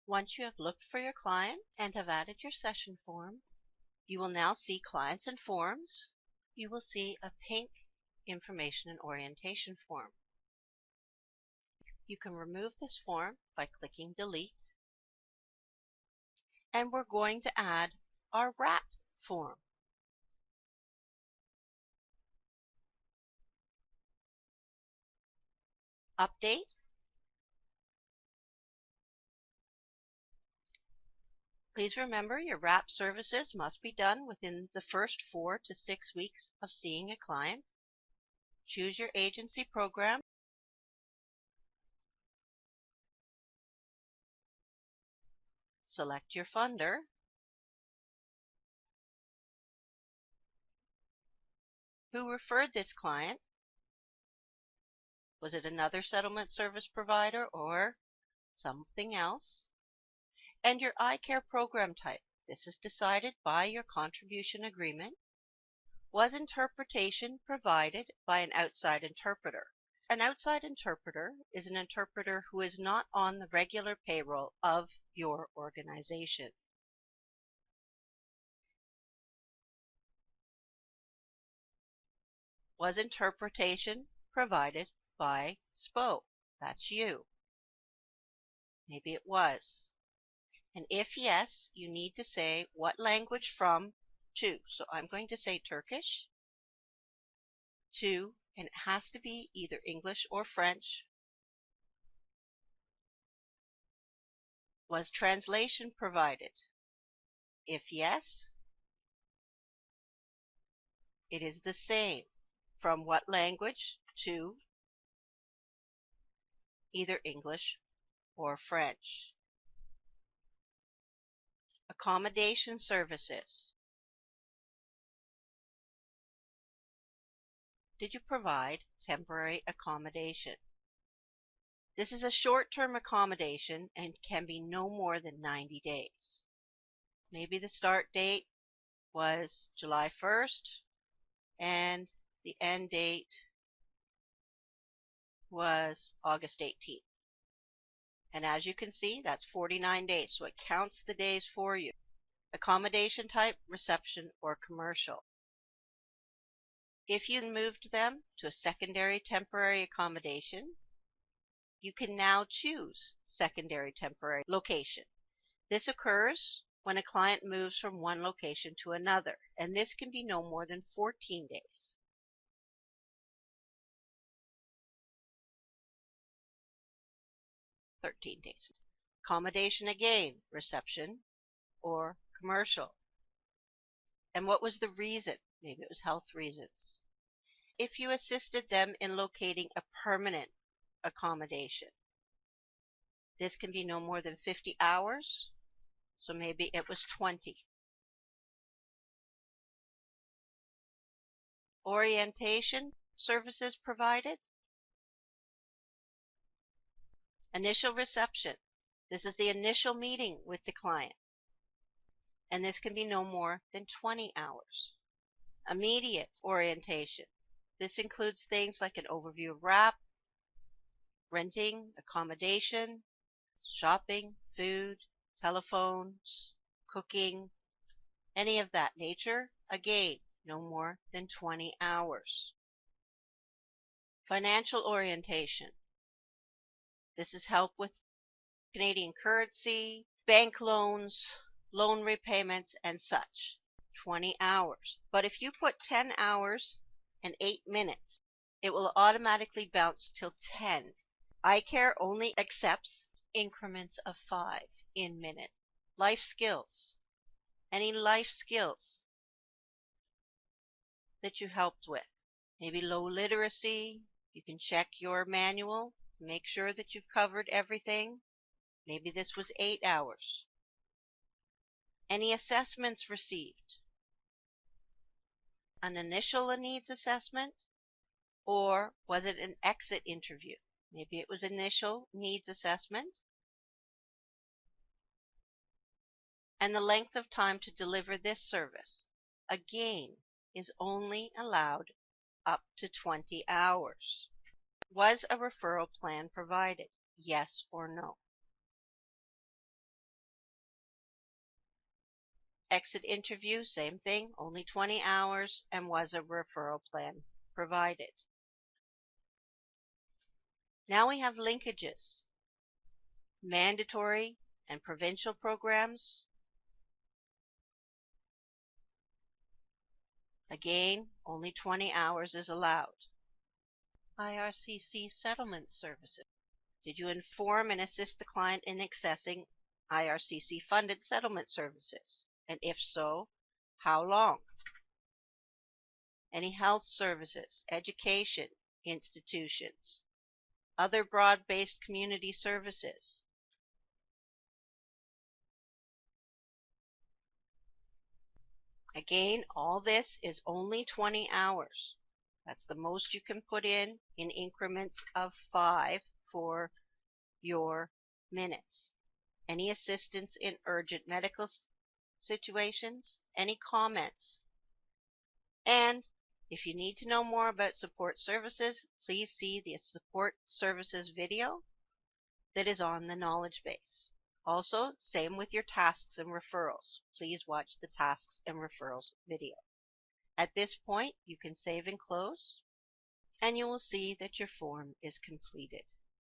Once you have looked for your client and have added your session form, you will now see Clients and Forms. You will see a pink Information and Orientation form. You can remove this form by clicking Delete. And we're going to add our RAP form. Update. Please remember your RAP services must be done within the first 4 to 6 weeks of seeing a client. Choose your agency program. Select your funder. Who referred this client? Was it another settlement service provider or something else? And your iCare program type. This is decided by your contribution agreement. Was interpretation provided by an outside interpreter? An outside interpreter is an interpreter who is not on the regular payroll of your organization. Was interpretation provided by SPO? That's you. Maybe it was. And if yes, you need to say what language from to. So I'm going to say Turkish to, and it has to be either English or French. Was translation provided? If yes, it is the same. From what language to either English or French. Accommodation services. Did you provide temporary accommodation? This is a short-term accommodation and can be no more than 90 days. Maybe the start date was July 1st and the end date was August 18th. And as you can see, that's 49 days, so it counts the days for you. Accommodation type, reception, or commercial. If you moved them to a secondary temporary accommodation, you can now choose secondary temporary location. This occurs when a client moves from one location to another, and this can be no more than 14 days. Accommodation again, reception or commercial. And what was the reason? Maybe it was health reasons. If you assisted them in locating a permanent accommodation, this can be no more than 50 hours, so maybe it was 20. Orientation services provided. Initial reception. This is the initial meeting with the client, and this can be no more than 20 hours. Immediate orientation. This includes things like an overview of RAP, renting, accommodation, shopping, food, telephones, cooking, any of that nature. Again, no more than 20 hours. Financial orientation. This is help with Canadian currency, bank loans, loan repayments, and such. 20 hours. But if you put 10 hours and 8 minutes, it will automatically bounce till 10. iCare only accepts increments of 5 in minutes. Life skills. Any life skills that you helped with. Maybe low literacy. You can check your manual to make sure that you've covered everything. Maybe this was 8 hours. Any assessments received? An initial needs assessment, or was it an exit interview? Maybe it was initial needs assessment. And the length of time to deliver this service, again, is only allowed up to 20 hours. Was a referral plan provided? Yes or no? Exit interview, same thing, only 20 hours, and was a referral plan provided. Now we have linkages. Mandatory and provincial programs. Again, only 20 hours is allowed. IRCC settlement services. Did you inform and assist the client in accessing IRCC-funded settlement services? And if so, how long? Any health services, education institutions, other broad-based community services. Again, all this is only 20 hours. That's the most you can put in increments of 5 for your minutes. Any assistance in urgent medical situations? Any comments? And if you need to know more about support services, please see the support services video that is on the knowledge base. Also, same with your tasks and referrals. Please watch the tasks and referrals video. At this point, you can save and close, and you will see that your form is completed.